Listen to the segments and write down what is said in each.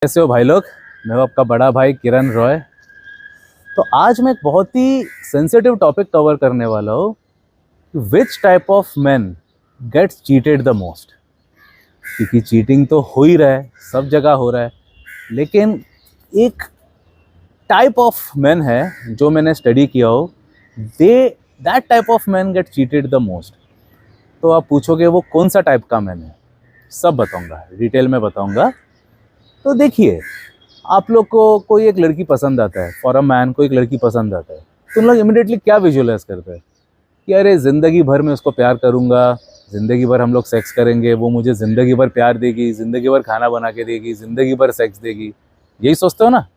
कैसे हो भाई लोग। मैं हूं आपका बड़ा भाई किरण रॉय। तो आज मैं एक बहुत ही सेंसिटिव टॉपिक कवर करने वाला हूँ। Which type of man gets cheated the most. क्योंकि चीटिंग तो हो ही रहा है, सब जगह हो रहा है, लेकिन एक टाइप ऑफ मैन है जो मैंने स्टडी किया हो, they that type of man get cheated the most. तो आप पूछोगे वो कौन सा टाइप का मैन है, सब बताऊंगा, डिटेल में बताऊंगा। तो देखिए, आप लोग को कोई एक लड़की पसंद आता है, फॉर अ मैन कोई एक लड़की पसंद आता है, तो उन लोग इमिडिएटली क्या विजुअलाइज करते हैं कि अरे ज़िंदगी भर मैं उसको प्यार करूंगा, ज़िंदगी भर हम लोग सेक्स करेंगे, वो मुझे ज़िंदगी भर प्यार देगी, ज़िंदगी भर खाना बना के देगी, ज़िंदगी भर सेक्स देगी। यही सोचते हो ना।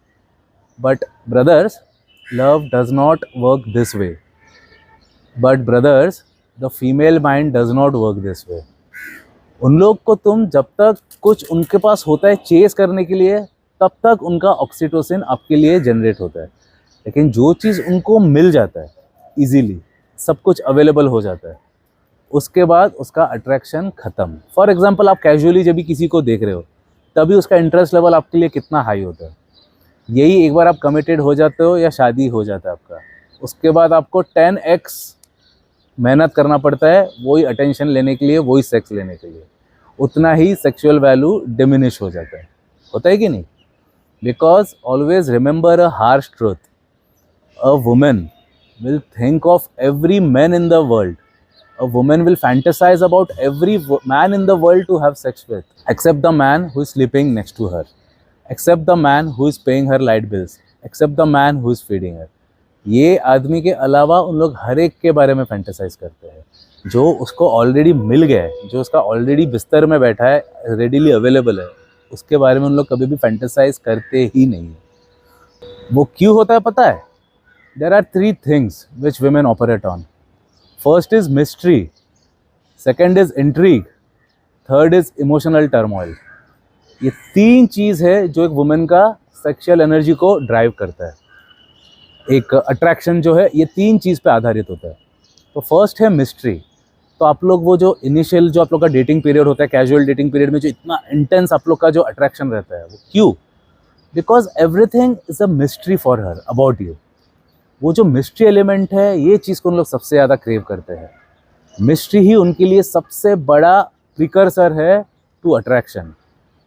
But brothers, love does not work this way. But brothers, the female mind does not work this way. उन लोग को तुम जब तक कुछ उनके पास होता है चेस करने के लिए, तब तक उनका ऑक्सीटोसिन आपके लिए जनरेट होता है। लेकिन जो चीज़ उनको मिल जाता है इजीली, सब कुछ अवेलेबल हो जाता है, उसके बाद उसका अट्रैक्शन ख़त्म। फॉर एग्जांपल, आप कैजुअली जब भी किसी को देख रहे हो, तभी उसका इंटरेस्ट लेवल आपके लिए कितना हाई होता है। यही एक बार आप कमिटेड हो जाते हो या शादी हो जाता है आपका, उसके बाद आपको 10x मेहनत करना पड़ता है वही अटेंशन लेने के लिए, वही सेक्स लेने के लिए। उतना ही सेक्सुअल वैल्यू डिमिनिश हो जाता है। होता है कि नहीं? Because always remember a harsh truth, a women will think of every man in the world. A woman will fantasize about every man in the world to have sex with, except the man who is sleeping next to her, except the man who is paying her light bills, except the man who is feeding her. ये आदमी के अलावा उन लोग हर एक के बारे में फैंटेसाइज करते हैं। जो उसको ऑलरेडी मिल गया है, जो उसका ऑलरेडी बिस्तर में बैठा है, रेडीली अवेलेबल है, उसके बारे में उन लोग कभी भी फैंटेसाइज करते ही नहीं है। वो क्यों होता है पता है? There are three things which women operate on. First is mystery, second is intrigue, third is emotional turmoil. ये तीन चीज़ है जो एक वुमेन का सेक्सुअल एनर्जी को ड्राइव करता है। एक अट्रैक्शन जो है, ये तीन चीज़ पे आधारित होता है। तो फर्स्ट है मिस्ट्री। तो आप लोग वो जो इनिशियल जो आप लोग का डेटिंग पीरियड होता है, कैजुअल डेटिंग पीरियड में जो इतना इंटेंस आप लोग का जो अट्रैक्शन रहता है, वो क्यों? Because everything is a mystery for her about you. वो जो मिस्ट्री एलिमेंट है, ये चीज़ को उन लोग सबसे ज़्यादा क्रेव करते हैं। मिस्ट्री ही उनके लिए सबसे बड़ा प्रिकर्सर है to attraction,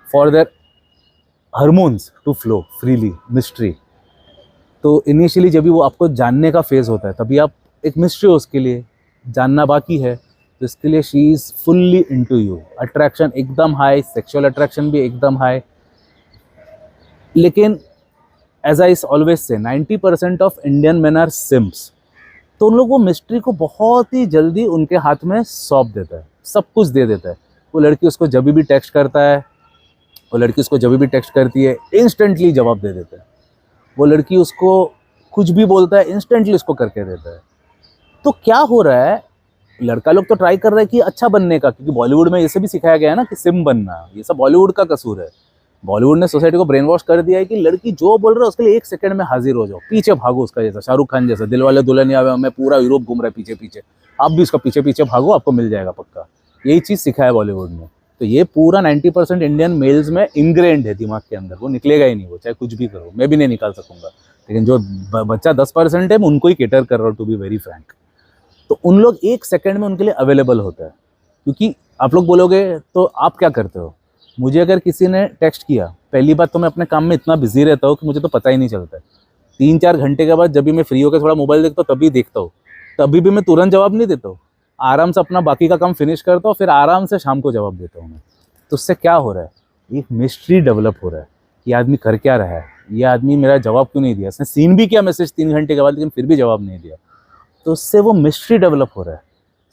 for their hormones to flow freely. Mystery तो इनिशियली जब भी वो आपको जानने का फेज़ होता है, तभी आप एक मिस्ट्री हो, उसके लिए जानना बाकी है, तो इसके लिए she is fully into you. Attraction एकदम हाई, सेक्सुअल अट्रैक्शन भी एकदम हाई। लेकिन as I always say 90% of Indian man are simps. तो उन लोग वो मिस्ट्री को बहुत ही जल्दी उनके हाथ में सौंप देता है, सब कुछ दे देता है। वो लड़की उसको जब भी टेक्स्ट करता है, वो लड़की उसको जब भी टेक्स्ट करती है, इंस्टेंटली जवाब दे देता है। वो लड़की उसको कुछ भी बोलता है, इंस्टेंटली उसको करके देता है। तो क्या हो रहा है, लड़का लोग तो ट्राई कर रहे हैं कि अच्छा बनने का, क्योंकि बॉलीवुड में ये भी सिखाया गया है ना कि सिम बनना, ये सब बॉलीवुड का कसूर है। बॉलीवुड ने सोसाइटी को ब्रेन वॉश कर दिया है कि लड़की जो बोल रहा है उसके लिए 1 सेकंड में हाजिर हो जाओ, पीछे भागो उसका, जैसा शाहरुख खान जैसा दिलवाले दुल्हनिया में पूरा यूरोप घूम रहा है पीछे पीछे, आप भी उसका पीछे पीछे भागो, आपको मिल जाएगा पक्का। यही चीज़ सिखाया है बॉलीवुड में। तो ये पूरा 90% इंडियन मेल्स में इनग्रेंड है दिमाग के अंदर, वो निकलेगा ही नहीं, वो चाहे कुछ भी करो, मैं भी नहीं निकाल सकूंगा। लेकिन जो बच्चा 10% है, मैं उनको ही केटर कर रहा हूँ, टू बी वेरी फ्रैंक। तो उन लोग 1 सेकंड में उनके लिए अवेलेबल होता है। क्योंकि आप लोग बोलोगे तो आप क्या करते हो? मुझे अगर किसी ने टेक्स्ट किया, पहली बात तो मैं अपने काम में इतना बिजी रहता हूँ कि मुझे तो पता ही नहीं चलता है। 3-4 घंटे के बाद जब भी मैं फ्री होकर थोड़ा मोबाइल देखता हूँ, तभी देखता हूँ, तभी भी मैं तुरंत जवाब नहीं देता हूँ। आराम से अपना बाकी का काम फिनिश करता हूँ, फिर आराम से शाम को जवाब देता हूँ मैं। तो उससे क्या हो रहा है, एक मिस्ट्री डेवलप हो रहा है। ये आदमी कर क्या रहा है, ये आदमी मेरा जवाब क्यों नहीं दिया, इसने सीन भी किया मैसेज 3 घंटे के बाद, लेकिन फिर भी जवाब नहीं दिया। तो उससे वो मिस्ट्री डेवलप हो रहा है।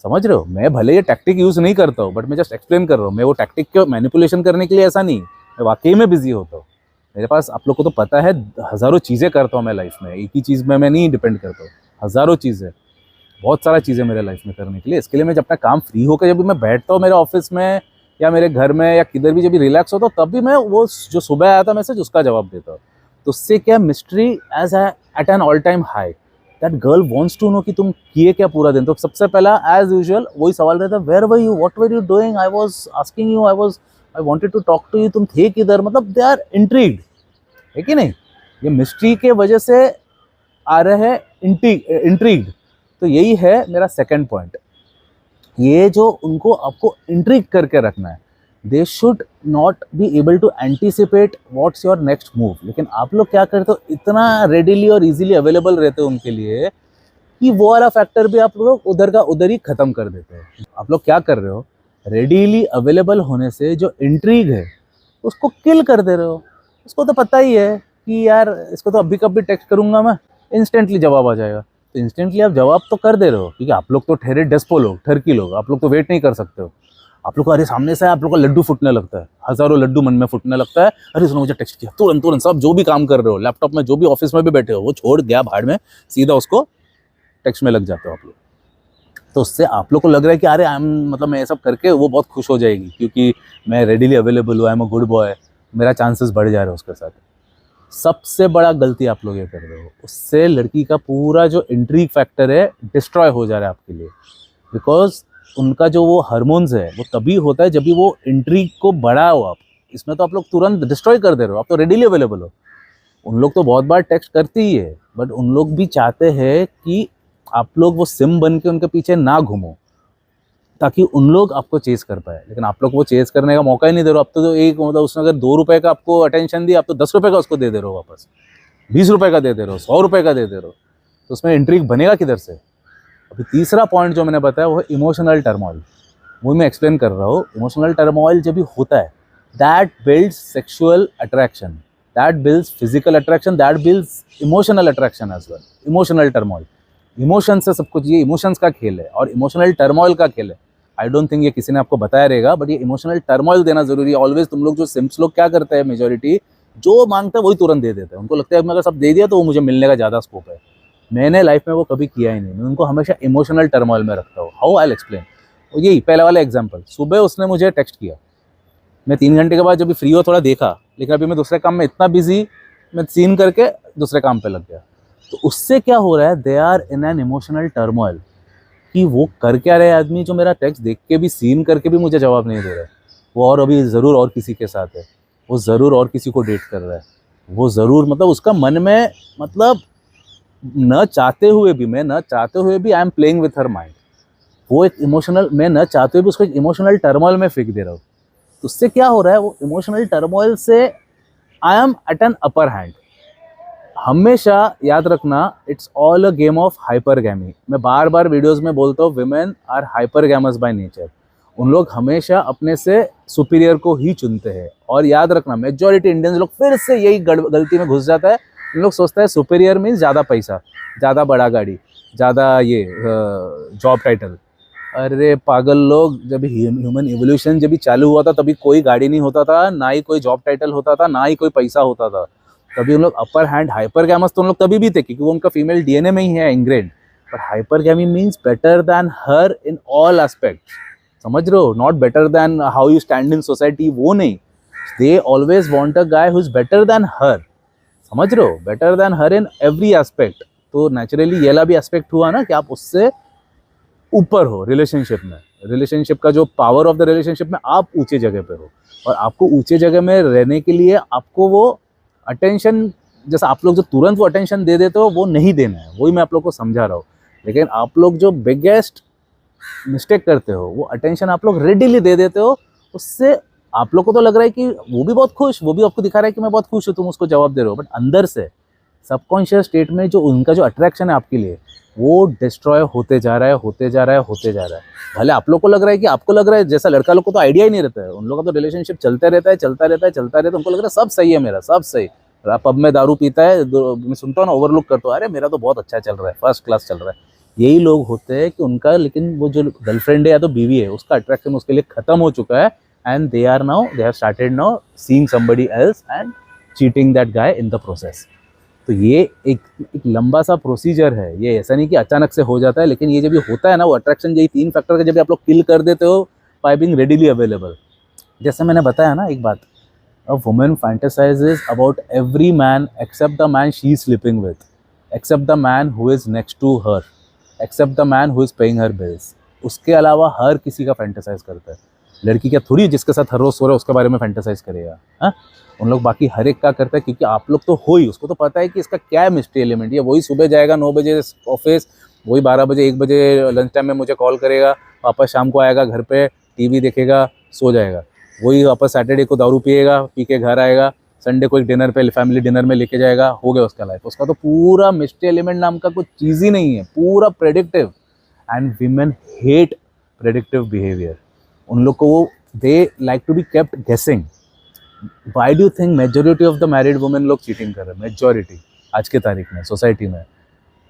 समझ रहे हो? मैं भले ये टैक्टिक यूज़ नहीं करता हूँ, बट मैं जस्ट एक्सप्लेन कर रहा हूँ। मैं वो टैक्टिक को मैनिपुलेशन करने के लिए ऐसा नहीं, मैं वाकई में बिजी होता हूँ। मेरे पास, आप लोग को तो पता है, हज़ारों चीज़ें करता हूँ मैं लाइफ में, एक ही चीज़ में मैं नहीं डिपेंड करता हूँ। हज़ारों चीज़ें, बहुत सारा चीज़ें मेरे लाइफ में करने के लिए। इसके लिए मैं जब अपना काम फ्री होकर जब भी मैं बैठता हूँ मेरे ऑफिस में या मेरे घर में या किधर भी जब भी रिलैक्स होता हूँ, तब भी मैं वो जो सुबह आया था मैसेज, उसका जवाब देता हूँ। तो उससे क्या, mystery as at an all time high. That girl wants to know कि तुम किए क्या पूरा दिन। तो सबसे पहला एज यूजुअल वही सवाल रहता है, where were you, what were you doing, I was asking you, I was I wanted to talk to you, तुम थे किधर, मतलब दे आर इंट्रीग्ड, है कि नहीं? ये मिस्ट्री के वजह से आ रहे हैं इंट्रीग्ड। तो यही है मेरा सेकंड पॉइंट, ये जो उनको आपको इंट्रीग करके रखना है, they should not be able to anticipate what's your next move. लेकिन आप लोग क्या करते हो, इतना रेडिली और इजीली अवेलेबल रहते हो उनके लिए कि वो वाला फैक्टर भी आप लोग उधर का उधर ही खत्म कर देते हो। आप लोग क्या कर रहे हो, रेडीली अवेलेबल होने से जो इंट्रीग है उसको किल कर दे रहे हो। उसको तो पता ही है कि यार इसको तो अभी कभी टेक्स्ट करूंगा मैं, इंस्टेंटली जवाब आ जाएगा। तो इंस्टेंटली आप जवाब तो कर दे रहे हो, क्योंकि आप लोग तो ठहरे डेस्पो लोग, ठरकी लोग, आप लोग तो वेट नहीं कर सकते हो। आप लोग को अरे सामने से आप लोग का लड्डू फूटने लगता है, हजारों लड्डू मन में फूटने लगता है, अरे उसने मुझे टेक्स्ट किया, तुरंत तुरंत सब जो भी काम कर रहे हो लैपटॉप में, जो भी ऑफिस में भी बैठे हो, वो छोड़ गया भाड़ में, सीधा उसको टेक्स्ट में लग जाते हो आप लोग। तो उससे आप लोग को लग रहा है कि अरे आई एम, मतलब मैं ये सब करके वो बहुत खुश हो जाएगी क्योंकि मैं रेडीली अवेलेबल हूँ, I am a good boy, मेरा चांसेस बढ़ जा रहे हैं उसके साथ। सबसे बड़ा गलती आप लोग ये कर रहे हो, उससे लड़की का पूरा जो इंट्रीग फैक्टर है डिस्ट्रॉय हो जा रहा है आपके लिए। बिकॉज उनका जो वो हार्मोन्स है वो तभी होता है जब भी वो इंट्रीग को बढ़ाओ आप। इसमें तो आप लोग तुरंत डिस्ट्रॉय कर दे रहे हो, आप तो रेडीली अवेलेबल हो। उन लोग तो बहुत बार टेक्स्ट करती ही है, बट उन लोग भी चाहते हैं कि आप लोग वो सिम बन के उनके पीछे ना घूमो, ताकि उन लोग आपको चेस कर पाए। लेकिन आप लोग वो चेस करने का मौका ही नहीं दे रहे हो। अब तो एक मतलब उसने अगर 2 रुपए का आपको अटेंशन दिया, आप तो 10 रुपए का उसको दे दे रहे हो वापस, 20 रुपए का दे दे रहे हो, 100 रुपए का दे दे रहे हो। तो उसमें इंट्रीग बनेगा किधर से? अभी तीसरा पॉइंट जो मैंने बताया वो है इमोशनल टर्मोइल। वो मैं एक्सप्लेन कर रहा हूँ। इमोशनल टर्मोइल जब भी होता है, that builds sexual attraction, that builds physical attraction, that builds emotional attraction as well. Emotional turmoil, emotion से सब कुछ, ये इमोशंस का खेल है और इमोशनल टर्मोइल का खेल है। आई डोंट थिंक ये किसी ने आपको बताया रहेगा, बट ये इमोशनल टर्मोइल देना जरूरी है ऑलवेज। तुम लोग जो सिम्प्स लोग क्या करते हैं, मेजोरिटी जो मांगता है वही तुरंत दे देते हैं। उनको लगता है मैं अगर सब दे दिया तो वो मुझे मिलने का ज़्यादा स्कोप है। मैंने लाइफ में वो कभी किया ही नहीं, मैं उनको हमेशा इमोशनल टर्मोइल में रखता हूँ। हाउ आई विल एक्सप्लेन, यही पहले वाला एग्जाम्पल, सुबह उसने मुझे टेक्स्ट किया, मैं 3 घंटे के बाद जब भी फ्री हो थोड़ा देखा, लेकिन अभी मैं दूसरे काम में इतना बिजी, मैं सीन करके दूसरे काम पे लग गया। तो उससे क्या हो रहा है, they are in an emotional turmoil कि वो कर क्या रहे आदमी, जो मेरा टेक्स्ट देख के भी, सीन करके भी मुझे जवाब नहीं दे रहा है। वो और अभी ज़रूर और किसी के साथ है, वो ज़रूर और किसी को डेट कर रहा है, वो ज़रूर, मतलब उसका मन में, मतलब न चाहते हुए भी, मैं न चाहते हुए भी I am playing with her mind. वो एक इमोशनल, मैं न चाहते हुए भी उसको एक इमोशनल टर्मोइल में फेंक दे रहा हूँ। तो उससे क्या हो रहा है, वो इमोशनल टर्मोइल से I am at an upper hand. हमेशा याद रखना, it's all a game of hypergamy. मैं बार बार वीडियोस में बोलता हूँ, women are hypergamous by nature. उन लोग हमेशा अपने से सुपीरियर को ही चुनते हैं। और याद रखना, मेजॉरिटी इंडियंस लोग फिर से यही गलती में घुस जाता है। उन लोग सोचता है सुपीरियर मीन्स ज़्यादा पैसा, ज़्यादा बड़ा गाड़ी, ज़्यादा ये जॉब टाइटल। अरे पागल लोग, जब ह्यूमन इवोल्यूशन जब भी चालू हुआ था तभी कोई गाड़ी नहीं होता था, ना ही कोई जॉब टाइटल होता था, ना ही कोई पैसा होता था। तभी उन लोग अपर हैंड, हाइपरगैमस तो उन लोग तभी भी थे क्योंकि वो उनका फीमेल डीएनए में ही है ingrained. But hypergamy means better than her in all aspect. समझ रहे हो? Not better than how you stand in society, वो नहीं। They always want a guy who is better than her. समझ रहे हो? Better than her in every aspect. तो naturally ये वाला भी एस्पेक्ट हुआ ना कि आप उससे ऊपर हो रिलेशनशिप में। रिलेशनशिप का जो पावर ऑफ द रिलेशनशिप में आप ऊंचे जगह पे हो, और आपको ऊंचे जगह में रहने के लिए आपको वो अटेंशन, जैसा आप लोग जो तुरंत वो अटेंशन दे देते हो वो नहीं देना है। वही मैं आप लोग को समझा रहा हूँ। लेकिन आप लोग जो बिगेस्ट मिस्टेक करते हो, वो अटेंशन आप लोग रेडीली दे देते हो। उससे आप लोग को तो लग रहा है कि वो भी बहुत खुश, वो भी आपको दिखा रहा है कि मैं बहुत खुश हूँ, तुम उसको जवाब दे रहे हो। बट अंदर से सबकॉन्शियस स्टेट में जो उनका जो अट्रैक्शन है आपके लिए, वो डिस्ट्रॉय होते जा रहा है, होते जा रहा है, होते जा रहा है। भले आप लोग को लग रहा है कि आपको लग रहा है, जैसा लड़का लोग को तो आइडिया ही नहीं रहता है, उन लोगों का तो रिलेशनशिप चलते रहता है, चलता रहता है, चलता रहता है। उनको लग रहा है सब सही है, मेरा सब सही। पब में दारू पीता है, मैं सुनता हूँ ना, ओवरलुक करता हूँ, अरे मेरा तो बहुत अच्छा चल रहा है, फर्स्ट क्लास चल रहा है। यही लोग होते हैं कि उनका, लेकिन वो जो गर्लफ्रेंड है या तो बीवी है, उसका अट्रैक्शन उसके लिए खत्म हो चुका है। And they have started now seeing somebody else and cheating that guy in the process. तो ये एक लंबा सा प्रोसीजर है। ये ऐसा नहीं कि अचानक से हो जाता है, लेकिन ये जब ये होता है ना, वो अट्रैक्शन, यही 3 फैक्टर का जब आप लोग किल कर देते हो बाय बीइंग रेडीली अवेलेबल। जैसे मैंने बताया ना एक बात, a woman fantasizes about every man except the man she is sleeping with, except the man who is next to her, except the man who is paying her bills. उसके अलावा हर किसी का फैंटेसाइज करता है। लड़की क्या थोड़ी जिसके साथ हर रोज सो रहा है उसके बारे में फैंटेसाइज करेगा। हाँ, उन लोग बाकी हर एक का करता है, क्योंकि आप लोग तो हो ही, उसको तो पता है कि इसका क्या है मिस्ट्री एलिमेंट। ये वही सुबह जाएगा 9 बजे ऑफिस, वही 12 बजे 1 बजे लंच टाइम में मुझे कॉल करेगा, वापस शाम को आएगा घर पे, टीवी देखेगा, सो जाएगा। वही वापस सैटरडे को दारू पिएगा, पी के घर आएगा, संडे को एक डिनर पे फैमिली डिनर में लेके जाएगा, हो गया उसका लाइफ। उसका तो पूरा मिस्ट्री एलिमेंट नाम का कुछ चीज़ ही नहीं है, पूरा predictive. And women hate predictive behaviour. उन लोग को वो they like to be kept guessing. Why do think majority of the married women लोग चीटिंग कर रहे हैं? मेजोरिटी आज के तारीख में सोसाइटी में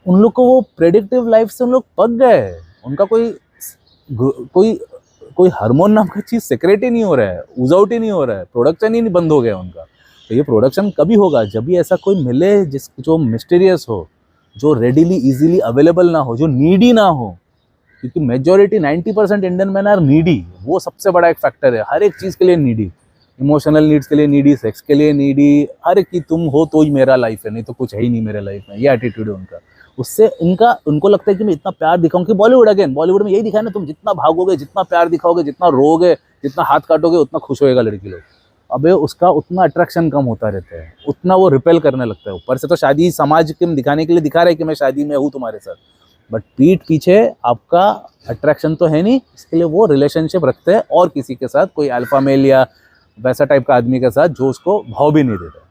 उन लोग को वो प्रेडिक्टिव लाइफ से उन लोग पक गए। उनका कोई कोई हार्मोन नाम का चीज़ सेक्रेट ही नहीं हो रहा है, ऊज आउट ही नहीं हो रहा है, प्रोडक्शन ही नहीं बंद हो गया उनका। तो ये प्रोडक्शन कभी होगा? जब भी ऐसा कोई मिले जो मिस्टीरियस हो, जो रेडिली इजीली अवेलेबल ना हो, जो नीडी ना हो। क्योंकि majority 90% Indian man are needy. वो सबसे बड़ा एक फैक्टर है, हर एक चीज़ के लिए नीडी, इमोशनल नीड्स के लिए नीडी, सेक्स के लिए नीडी, हर एक की तुम हो तो ही मेरा लाइफ है, नहीं तो कुछ है ही नहीं मेरे लाइफ में। ये एटीट्यूड है उनका। उससे उनको लगता है कि मैं इतना प्यार दिखाऊं, कि बॉलीवुड में यही दिखाया ना, तुम जितना भागोगे, जितना प्यार दिखाओगे, जितना रोगे, जितना हाथ काटोगे, उतना खुश होएगा लड़की लोग। अबे उसका उतना अट्रैक्शन कम होता रहता है, उतना वो रिपेल करने लगता है। ऊपर से तो शादी समाज के दिखाने के लिए दिखा रहा है कि मैं शादी में हूँ तुम्हारे साथ, बट पीठ पीछे आपका अट्रैक्शन तो है नहीं। इसके लिए वो रिलेशनशिप रखते हैं और किसी के साथ, कोई अल्फा मेल या वैसा टाइप का आदमी के साथ जो उसको भाव भी नहीं देता।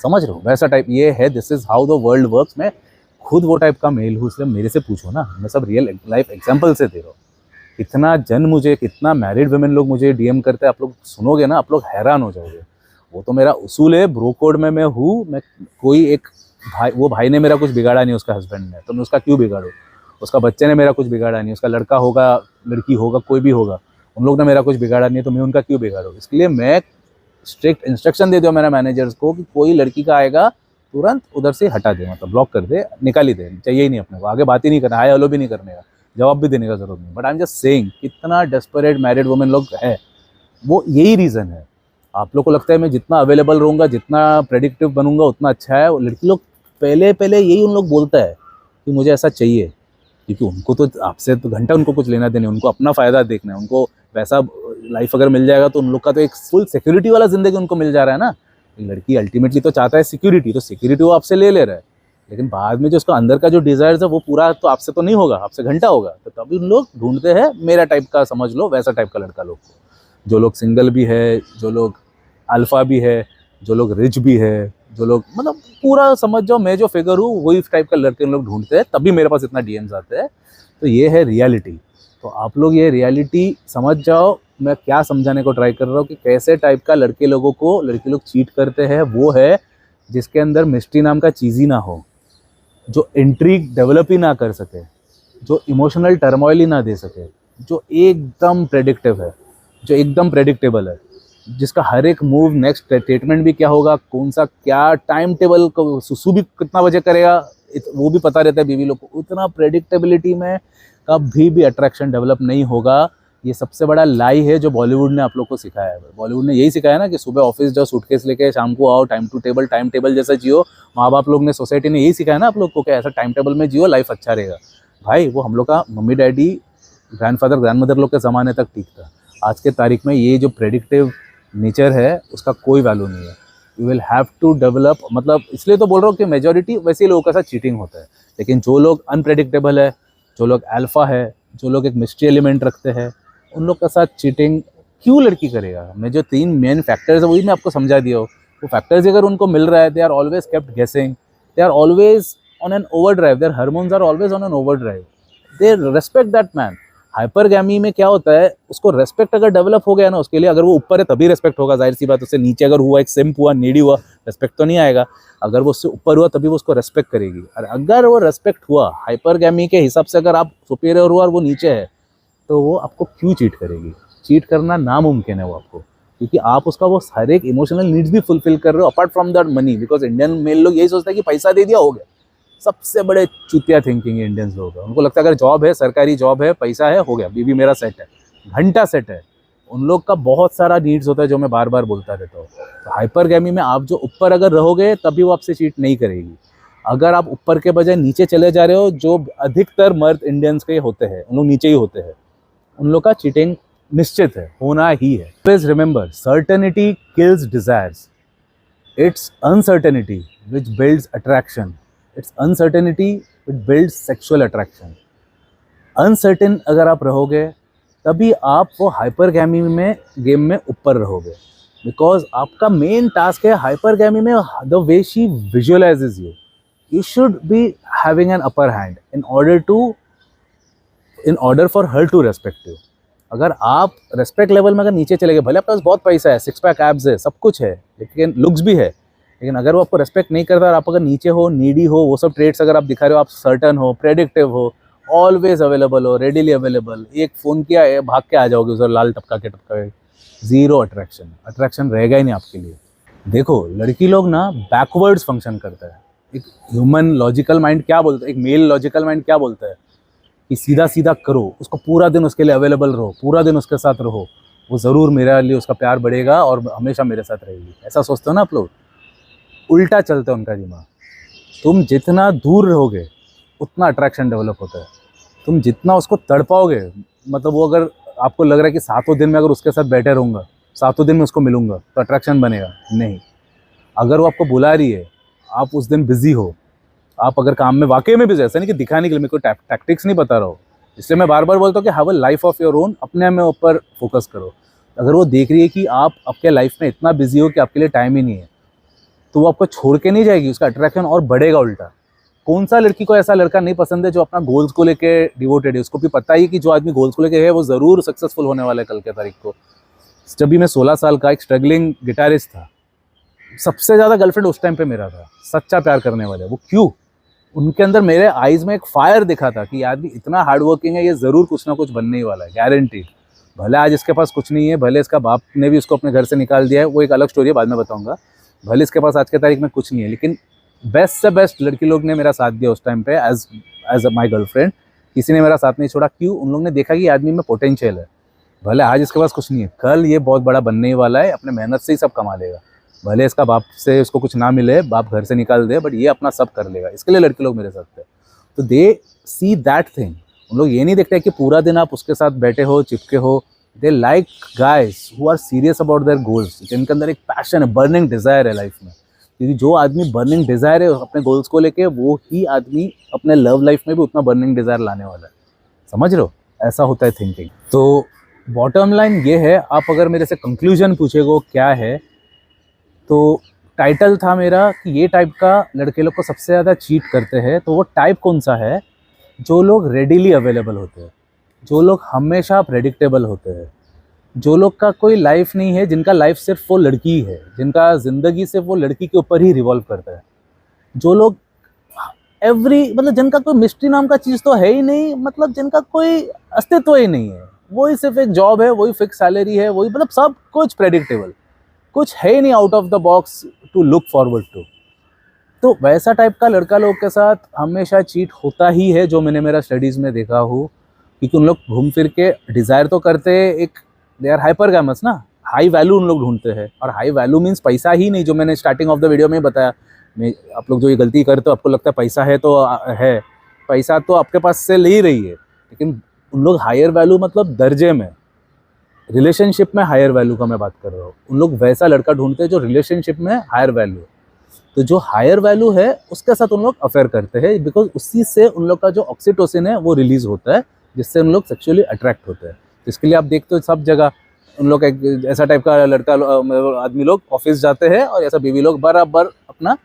समझ रहे हो? वैसा टाइप ये है। This is how the world works. मैं खुद वो टाइप का मेल हूँ, इसलिए मेरे से पूछो ना, मैं सब रियल लाइफ एग्जाम्पल से दे रहा हूँ। कितना मैरिड वुमेन लोग मुझे डीएम करते हैं, आप लोग सुनोगे ना, आप लोग हैरान हो जाओगे। वो तो मेरा उसूल है, ब्रो कोड में मैं हूँ। मैं कोई एक भाई ने मेरा कुछ बिगाड़ा नहीं, उसका हस्बैंड ने, तो मैं उसका क्यों बिगाड़ूँ? उसका बच्चे ने मेरा कुछ बिगाड़ा नहीं, उसका लड़का होगा, लड़की होगा, कोई भी होगा, उन लोग ने मेरा कुछ बिगाड़ा नहीं, तो मैं उनका क्यों बिगाड़ूँ? इसलिए मैं स्ट्रिक्ट इंस्ट्रक्शन दे दूँ मेरा मैनेजर्स को कि कोई लड़की का आएगा तुरंत उधर से हटा दे, मतलब ब्लॉक कर दे, निकाल ही दे, चाहिए ही नहीं अपने को, आगे बात ही नहीं करना, हाय हेलो भी नहीं करने का, जवाब भी देने का जरूरत नहीं। But I am just saying, कितना डेस्परेट मैरिड वुमेन लोग है, वो यही रीज़न है। आप लोग को लगता है मैं जितना अवेलेबल रहूँगा, जितना प्रेडिक्टिव बनूंगा, उतना अच्छा है। लड़की लोग पहले यही उन लोग बोलता है कि मुझे ऐसा चाहिए, क्योंकि उनको तो आपसे तो घंटा उनको कुछ लेना देना, उनको अपना फ़ायदा देखना है। उनको वैसा लाइफ अगर मिल जाएगा तो उन लोग का तो एक फुल सिक्योरिटी वाला ज़िंदगी उनको मिल जा रहा है ना। लड़की अल्टीमेटली तो चाहता है सिक्योरिटी, तो सिक्योरिटी वो आपसे ले रहा है, लेकिन बाद में जो उसका अंदर का जो डिज़ायर्स है वो पूरा तो आपसे तो नहीं होगा, आपसे घंटा होगा। तो तभी उन लोग ढूंढते हैं मेरा टाइप का, समझ लो वैसा टाइप का लड़का लोग को। जो लोग सिंगल भी है, जो लोग अल्फ़ा भी है, जो लोग रिच भी है, जो लोग मतलब पूरा समझ जाओ मैं जो फिगर हूँ वही टाइप का लड़के लोग ढूंढते हैं, तभी मेरे पास इतना डीएम्स आते हैं। तो ये है रियलिटी। तो आप लोग ये रियलिटी समझ जाओ। मैं क्या समझाने को ट्राई कर रहा हूँ कि कैसे टाइप का लड़के लोगों को लड़के लोग चीट करते हैं। वो है जिसके अंदर मिस्ट्री नाम का चीज़ ही ना हो, जो इंट्रीग डेवलप ही ना कर सके, जो इमोशनल टर्मोइल ही ना दे सके, जो एकदम प्रेडिक्टिव है, जो एकदम प्रेडिक्टेबल है, जिसका हर एक मूव, नेक्स्ट स्टेटमेंट भी क्या होगा, कौन सा क्या टाइम टेबल, सुसु भी कितना बजे करेगा, वो भी पता रहता है बीवी लोग को। उतना प्रेडिक्टेबिलिटी में कभी भी अट्रैक्शन डेवलप नहीं होगा। ये सबसे बड़ा लाई है जो बॉलीवुड ने आप लोग को सिखाया है। बॉलीवुड ने यही सिखाया ना कि सुबह ऑफिस जाओ, सूटकेस लेके, शाम को आओ, टाइम टेबल जैसा जियो। माँ बाप लोग ने, सोसाइटी ने यही सिखाया ना आप लोग को कि ऐसा टाइम टेबल में जियो, लाइफ अच्छा रहेगा। भाई वो हम लोग का मम्मी डैडी, ग्रैंडफादर, ग्रैंडमदर लोग के ज़माने तक ठीक था। आज के तारीख में ये जो प्रेडिक्टिव नेचर है उसका कोई वैल्यू नहीं है। You will have to develop, मतलब इसलिए तो बोल रहा हूँ कि मेजॉरिटी वैसे ही लोगों के साथ चीटिंग होता है। लेकिन जो लोग अनप्रेडिक्टेबल है, जो लोग अल्फा है, जो लोग एक मिस्ट्री एलिमेंट रखते हैं, उन लोग के साथ चीटिंग क्यों लड़की करेगा? मैं जो 3 मेन फैक्टर्स है वही मैं आपको समझा दिया हो। वो फैक्टर्स अगर उनको मिल रहा है, they are always kept guessing, they are always on an over drive, their hormones are always on an over drive, they respect that man. Hypergamy में क्या होता है, उसको रेस्पेक्ट अगर डेवलप हो गया ना उसके लिए, अगर वो ऊपर है तभी रेस्पेक्ट होगा, जाहिर सी बात। उससे नीचे अगर हुआ, एक सिम्प हुआ, नीडी हुआ, रेस्पेक्ट तो नहीं आएगा। अगर वो उससे ऊपर हुआ तभी वो उसको रेस्पेक्ट करेगी। और अगर वो रेस्पेक्ट हुआ हाइपरगैमी के हिसाब से, अगर आप सुपीरियर हुआ और वो नीचे है, तो वो आपको क्यों चीट करेगी? चीट करना नामुमकिन है वो आपको, क्योंकि आप उसका वो हर एक इमोशनल नीड्स भी फुलफिल कर रहे हो apart from that money. Because Indian male लोग यही सोचते हैं कि पैसा दे दिया हो गया। सबसे बड़े चुतिया थिंकिंग है इंडियंस लोगों का। उनको लगता है अगर जॉब है, सरकारी जॉब है, पैसा है, हो गया, बीवी मेरा सेट है, घंटा सेट है। उन लोग का बहुत सारा नीड्स होता है जो मैं बार बार बोलता रहता हूँ। तो हाइपरगैमी में आप जो ऊपर अगर रहोगे तभी वो आपसे चीट नहीं करेगी। अगर आप ऊपर के बजाय नीचे चले जा रहे हो, जो अधिकतर मर्द इंडियंस के होते हैं, उन लोग नीचे ही होते हैं, उन लोग का चीटिंग निश्चित है, होना ही है। Please remember, certainty kills desires, it's uncertainty which builds attraction, it's uncertainty which builds sexual attraction. Uncertain अगर आप रहोगे तभी आप वो हाइपरगैमी में गेम में ऊपर रहोगे, बिकॉज आपका मेन टास्क है हाइपरगैमी में the way she visualises you, you should be having an upper hand in order for her to respect you। अगर आप रेस्पेक्ट लेवल में अगर नीचे चले गए, भले आपके पास बहुत पैसा है, सिक्स पैक एब्स है, सब कुछ है, लेकिन लुक्स भी है, लेकिन अगर वो आपको रेस्पेक्ट नहीं करता और आप अगर नीचे हो, नीडी हो, वो सब ट्रेड्स अगर आप दिखा रहे हो, आप सर्टन हो, प्रेडिक्टिव हो, ऑलवेज अवेलेबल हो, रेडिली अवेलेबल, एक फ़ोन किया है भाग के आ जाओगे उधर लाल टपका के, ज़ीरो अट्रैक्शन रहेगा ही नहीं आपके लिए। देखो, लड़की लोग ना बैकवर्ड्स फंक्शन करता है। एक ह्यूमन लॉजिकल माइंड क्या बोलता है, एक मेल लॉजिकल माइंड क्या बोलता है कि सीधा सीधा करो, उसको पूरा दिन उसके लिए अवेलेबल रहो, पूरा दिन उसके साथ रहो, वो ज़रूर मेरे लिए उसका प्यार बढ़ेगा और हमेशा मेरे साथ रहेगी। ऐसा सोचते हो ना आप लोग, उल्टा चलता है उनका दिमाग। तुम जितना दूर रहोगे उतना अट्रैक्शन डेवलप होता है। तुम जितना उसको तड़पाओगे, मतलब वो अगर आपको लग रहा है कि सातों दिन में अगर उसके साथ बैठे रहूँगा, सातों दिन में उसको मिलूँगा तो अट्रैक्शन बनेगा, नहीं। अगर वो आपको बुला रही है, आप उस दिन बिजी हो, आप अगर काम में वाकई में बिजी, ऐसा नहीं कि दिखाने के लिए, मेरे को टैक्टिक्स नहीं बता रहा हो, इसलिए मैं बार बार बोलता हूँ कि have a life of your own, अपने में ऊपर फोकस करो। अगर वो देख रही है कि आप आपके लाइफ में इतना बिजी हो कि आपके लिए टाइम ही नहीं है, तो वो आपको छोड़ के नहीं जाएगी, उसका अट्रैक्शन और बढ़ेगा उल्टा। कौन सा लड़की को ऐसा लड़का नहीं पसंद है जो अपना गोल्स को लेके डिवोटेड है? उसको भी पता ही कि जो आदमी गोल्स को लेके है वो ज़रूर सक्सेसफुल होने वाला है कल के तारीख को। जब भी मैं 16 साल का एक स्ट्रगलिंग गिटारिस्ट था, सबसे ज़्यादा गर्लफ्रेंड उस टाइम पे मेरा था, सच्चा प्यार करने वाले। वो क्यों? उनके अंदर मेरे आइज़ में एक फायर दिखा था कि आदमी इतना हार्ड वर्किंग है, ये ज़रूर कुछ ना कुछ बनने ही वाला है, गारंटी। भले आज इसके पास कुछ नहीं है, भले इसका बाप ने भी उसको अपने घर से निकाल दिया है, वो एक अलग स्टोरी है, बाद में बताऊंगा। भले इसके पास आज के तारीख में कुछ नहीं है, लेकिन बेस्ट से बेस्ट लड़की लोग ने मेरा साथ दिया उस टाइम पे एज माई गर्लफ्रेंड। किसी ने मेरा साथ नहीं छोड़ा, क्यों? उन लोगों ने देखा कि आदमी में पोटेंशियल है। भले आज इसके पास कुछ नहीं है, कल ये बहुत बड़ा बनने ही वाला है, अपने मेहनत से ही सब कमा लेगा। भले इसका बाप से उसको कुछ ना मिले, बाप घर से निकाल दे, बट ये अपना सब कर लेगा। इसके लिए लड़के लोग मेरे साथ थे। तो दे सी दैट थिंग। उन लोग ये नहीं देखते कि पूरा दिन आप उसके साथ बैठे हो, चिपके हो। They like guys who are serious about their goals, जिनके अंदर एक पैशन है, बर्निंग डिज़ायर है लाइफ में। क्योंकि जो आदमी बर्निंग डिज़ायर है अपने गोल्स को लेके, वो ही आदमी अपने लव लाइफ में भी उतना बर्निंग डिज़ायर लाने वाला है। समझ रहे हो? ऐसा होता है थिंकिंग। तो बॉटम लाइन ये है, आप अगर मेरे से कंक्लूजन पूछेगो क्या है, तो टाइटल था मेरा कि ये टाइप का लड़के लोग को सबसे ज़्यादा चीट करते हैं। तो वो टाइप कौन सा है? जो लोग रेडिली अवेलेबल होते हैं, जो लोग हमेशा प्रेडिक्टेबल होते हैं, जो लोग का कोई लाइफ नहीं है, जिनका लाइफ सिर्फ वो लड़की है, जिनका ज़िंदगी सिर्फ वो लड़की के ऊपर ही रिवॉल्व करता है, जो लोग मतलब जिनका कोई मिस्ट्री नाम का चीज़ तो है ही नहीं, मतलब जिनका कोई अस्तित्व ही नहीं है, वही सिर्फ एक जॉब है, वही फिक्स सैलरी है, वही मतलब सब कुछ प्रेडिक्टेबल, कुछ है ही नहीं out of the box to look forward to. तो वैसा टाइप का लड़का लोग के साथ हमेशा चीट होता ही है, जो मैंने मेरा स्टडीज़ में देखा हो। क्योंकि उन लोग घूम फिर के डिज़ायर तो करते हैं, एक दे आर हाइपरगैमस ना, हाई वैल्यू उन लोग ढूंढते हैं। और हाई वैल्यू मीन्स पैसा ही नहीं, जो मैंने स्टार्टिंग ऑफ द वीडियो में बताया। आप लोग जो ये गलती करते हो, आपको लगता है पैसा है तो है, पैसा तो आपके पास से ले ही रही है, लेकिन उन लोग हायर वैल्यू मतलब दर्जे में, रिलेशनशिप में हायर वैल्यू का मैं बात कर रहा हूँ। उन लोग वैसा लड़का ढूंढते हैं जो रिलेशनशिप में हायर वैल्यू। तो जो हायर वैल्यू है उसके साथ उन लोग अफेयर करते हैं, बिकॉज उसी से उन लोग का जो ऑक्सीटोसिन है वो रिलीज होता है, जिससे उन लोग सेक्सुअली अट्रैक्ट होते हैं। इसके लिए आप देखते हो सब जगह उन लोग एक ऐसा टाइप का लड़का आदमी लोग ऑफिस जाते हैं और ऐसा बीवी लोग बराबर अपना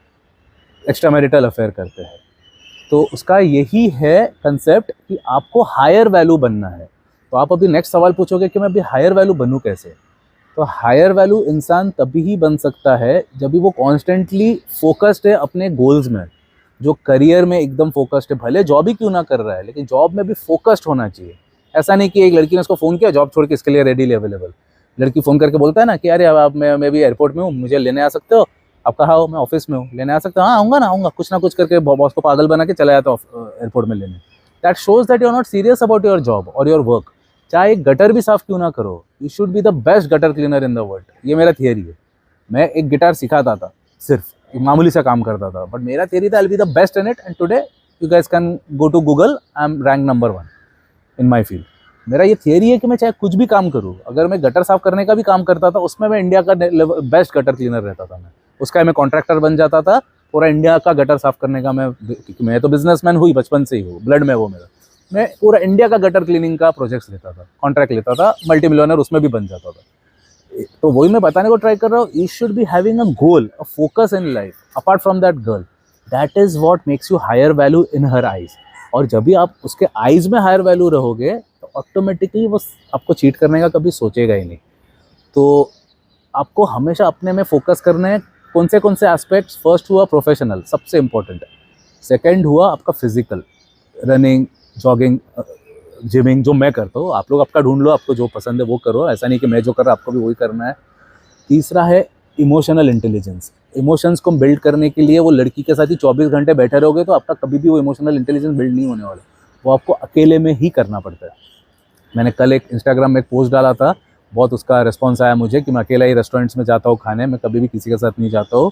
एक्स्ट्रा मैरिटल अफेयर करते हैं। तो उसका यही है कंसेप्ट कि आपको हायर वैल्यू बनना है। तो आप अभी नेक्स्ट सवाल पूछोगे कि मैं अभी हायर वैल्यू बनूं कैसे? तो हायर वैल्यू इंसान तभी ही बन सकता है जब भी वो कॉन्स्टेंटली फोकस्ड है अपने गोल्स में, जो करियर में एकदम फोकस्ड है। भले जॉब ही क्यों ना कर रहा है, लेकिन जॉब में भी फोकस्ड होना चाहिए। ऐसा नहीं कि एक लड़की ने उसको फ़ोन किया, जॉब छोड़ के इसके लिए रेडीली अवेलेबल। लड़की फ़ोन करके बोलता है ना कि अरे अब मैं भी एयरपोर्ट में हूँ, मुझे लेने आ सकते हो? आप कहाँ हो? मैं ऑफिस में हूँ, लेने आ सकते हो? हाँ आऊँगा ना, आऊँगा। कुछ ना कुछ करके बॉस को पागल बना के चला जाता है एयरपोर्ट में लेने। That shows that you are not serious about your job और योर वर्क। चाहे एक गटर भी साफ क्यों ना करो, you should be the best gutter cleaner in the world. ये मेरा थियरी है। मैं एक गिटार सिखाता था, सिर्फ मामूली सा काम करता था, बट मेरा थियरी था I will be the best in it, and today you guys can go to Google, I am rank number 1 in my field. मेरा ये थियरी है कि मैं चाहे कुछ भी काम करूँ, अगर मैं गटर साफ करने का भी काम करता था उसमें मैं इंडिया का बेस्ट गटर क्लीनर रहता था। मैं मैं कॉन्ट्रैक्टर बन जाता था, पूरा इंडिया का गटर साफ करने का क्योंकि मैं तो बिजनेसमैन हुई, बचपन से ही हूँ, ब्लड में वो मेरा, मैं पूरा इंडिया का गटर क्लीनिंग का प्रोजेक्ट्स लेता था, कॉन्ट्रैक्ट लेता था, मल्टी मिलियनर उसमें भी बन जाता था। तो वही मैं बताने को ट्राई कर रहा हूँ, you should be having a goal, a focus in life apart from that girl. That is what makes you hire value in her eyes. और जब भी आप उसके आइज में हायर वैल्यू रहोगे तो ऑटोमेटिकली वो आपको चीट करने का कभी सोचेगा ही नहीं। तो आपको हमेशा अपने में फोकस करना है। कौन से एस्पेक्ट्स? फर्स्ट हुआ प्रोफेशनल, सबसे इंपॉर्टेंट है। सेकंड हुआ आपका फिजिकल, रनिंग, जॉगिंग, जिमिंग, जो मैं करता हूँ। आप लोग आपका ढूंढ लो, आपको जो पसंद है वो करो, ऐसा नहीं कि मैं जो कर रहा आपको भी वही करना है। तीसरा है इमोशनल इंटेलिजेंस। इमोशंस को बिल्ड करने के लिए वो लड़की के साथ ही 24 घंटे बैठे रहोगे तो आपका कभी भी वो इमोशनल इंटेलिजेंस बिल्ड नहीं होने वाला, वो आपको अकेले में ही करना पड़ता है। मैंने कल एक इंस्टाग्राम में एक पोस्ट डाला था, बहुत उसका रिस्पॉन्स आया मुझे कि मैं अकेला ही रेस्टोरेंट्स में जाता हूँ खाने, मैं कभी भी किसी के साथ नहीं जाता हूँ।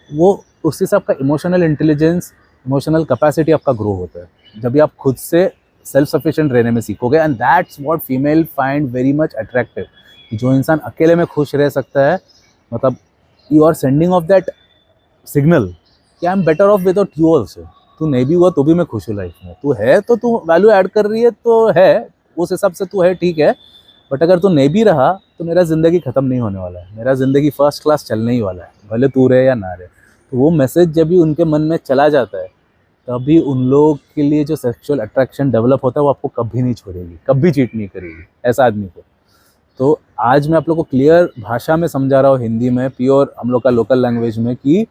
वो उससे से आपका इमोशनल इंटेलिजेंस, इमोशनल कैपेसिटी आपका ग्रो होता है जब भी आप खुद से सेल्फ सफिशिएंट रहने में सीखोगे। And that's what female find very much attractive. जो इंसान अकेले में खुश रह सकता है, मतलब you are sending off that signal कि I am better off without you also. तू नहीं भी हुआ तो भी मैं खुश हूँ लाइफ में, तू है तो तू वैल्यू ऐड कर रही है तो है, उस हिसाब से तू है, ठीक है। बट अगर तू नहीं भी रहा तो मेरा ज़िंदगी ख़त्म नहीं होने वाला है, मेरा ज़िंदगी फर्स्ट क्लास चलने ही वाला है, भले तू रहे या ना रहे। तो वो मैसेज जब भी उनके मन में चला जाता है तभी उन लोगों के लिए जो सेक्सुअल अट्रैक्शन डेवलप होता है वो आपको कभी नहीं छोड़ेगी, कभी चीट नहीं करेगी ऐसा आदमी को। तो आज मैं आप लोग को क्लियर भाषा में समझा रहा हूँ, हिंदी में, प्योर हम लोग का लोकल लैंग्वेज में, कि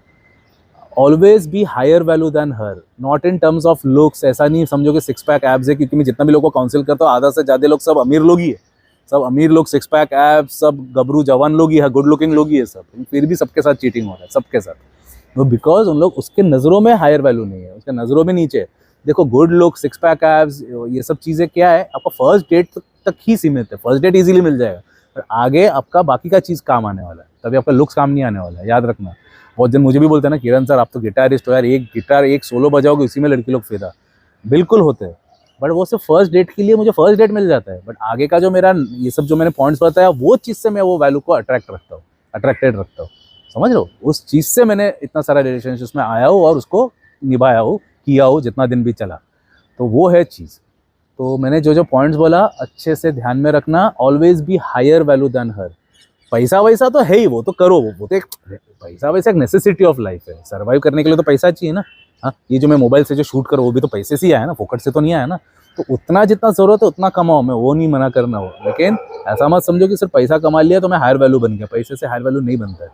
always be higher value than her, not in terms of looks. ऐसा नहीं समझो कि सिक्स पैक एब्स है, क्योंकि मैं जितना भी लोगों को काउंसिल करता हूँ आधा से ज़्यादा लोग सब अमीर लोग ही है, सब अमीर लोग, सिक्स पैक एब्स, सब गबरू जवान लोग ही है, गुड लुकिंग लोग ही है सब, फिर भी सबके साथ चीटिंग हो रहा है, सबके साथ। वो बिकॉज उन लोग, उसके नज़रों में हायर वैल्यू नहीं है, उसके नज़रों में नीचे। देखो good look, six pack abs, ये सब चीज़ें क्या है, आपका फर्स्ट डेट तक ही सीमित है, फर्स्ट डेट इजीली मिल जाएगा, पर आगे आपका बाकी का चीज़ काम आने वाला है, तभी आपका लुक्स काम नहीं आने वाला है, याद रखना। बहुत जन मुझे भी बोलते हैं ना, किरण सर आप तो गिटारिस्ट हो यार, एक गिटार एक सोलो बजाओगे उसी में लड़की लोग फिदा, बिल्कुल होते हैं। बट वो सिर्फ फर्स्ट डेट के लिए मुझे फर्स्ट डेट मिल जाता है, बट आगे का जो मेरा ये सब जो मैंने पॉइंट्स बताया वो चीज़ से मैं वो वैल्यू को अट्रैक्टेड रखता हूँ, समझ लो। उस चीज़ से मैंने इतना सारा रिलेशनशिप्स में आया हूँ और उसको निभाया हूँ, किया हूँ, जितना दिन भी चला, तो वो है चीज़। तो मैंने जो जो पॉइंट्स बोला अच्छे से ध्यान में रखना। Always be higher value than her. पैसा वैसा तो है ही, वो तो करो, वो तो एक पैसा वैसा एक नेसेसिटी ऑफ लाइफ है, सर्वाइव करने के लिए तो पैसा चाहिए ना। हाँ, ये जो मैं मोबाइल से जो शूट करूँ वो भी तो पैसे से ही आया ना, फोकट से तो नहीं आया ना। तो उतना जितना ज़रूरत है उतना कमाओ, मैं वो नहीं मना करना हो, लेकिन ऐसा मत समझो कि सिर्फ पैसा कमा लिया तो मैं हायर वैल्यू बन गया। पैसे से हायर वैल्यू नहीं बनता है।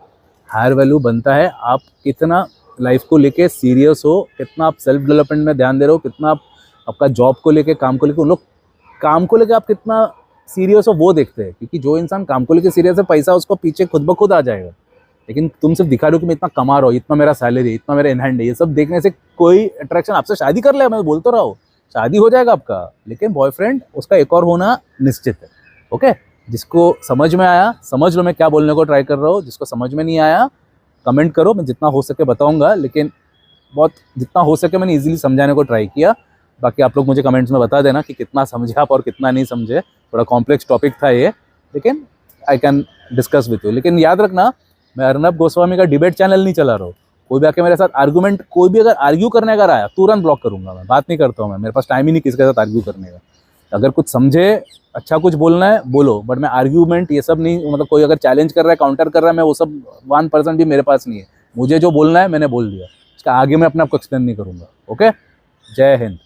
हायर वैल्यू बनता है आप कितना लाइफ को लेके सीरियस हो, कितना आप सेल्फ डेवलपमेंट में ध्यान दे रहे हो, कितना आप आपका जॉब को लेके, काम को लेके, उन लोग काम को लेके आप कितना सीरियस हो वो देखते हैं। क्योंकि जो इंसान काम को लेके सीरियस है, पैसा उसको पीछे खुद ब खुद आ जाएगा। लेकिन तुम सिर्फ दिखा रहे हो कि मैं इतना कमा रहा हूँ, इतना मेरा सैलरी, इतना मेरा इन हैंड है, ये सब देखने से कोई अट्रैक्शन, आपसे शादी कर ले, मैं बोलता रहा हूँ, शादी हो जाएगा आपका, लेकिन बॉयफ्रेंड उसका एक और होना निश्चित है। ओके, जिसको समझ में आया समझ लो मैं क्या बोलने को ट्राई कर रहा हूँ, जिसको समझ में नहीं आया कमेंट करो, मैं जितना हो सके बताऊंगा, लेकिन बहुत जितना हो सके मैंने इजीली समझाने को ट्राई किया। बाकी आप लोग मुझे कमेंट्स में बता देना कि कितना समझे आप और कितना नहीं समझे। थोड़ा कॉम्प्लेक्स टॉपिक था ये, लेकिन I can discuss with you. लेकिन याद रखना, मैं अर्नब गोस्वामी का डिबेट चैनल नहीं चला रहा हूँ। कोई भी आके मेरे साथ आर्गूमेंट, कोई भी अगर आर्ग्यू करने अगर आया तुरंत ब्लॉक करूंगा, मैं बात नहीं करता हूँ, मैं, मेरे पास टाइम ही नहीं किसी के साथ आर्ग्यू करने का। अगर कुछ समझे, अच्छा कुछ बोलना है बोलो, बट मैं आर्ग्यूमेंट ये सब नहीं, मतलब कोई अगर चैलेंज कर रहा है, काउंटर कर रहा है, मैं वो सब 1% भी मेरे पास नहीं है। मुझे जो बोलना है मैंने बोल दिया, इसका आगे मैं अपने आप को एक्सप्लेन नहीं करूँगा। ओके, जय हिंद।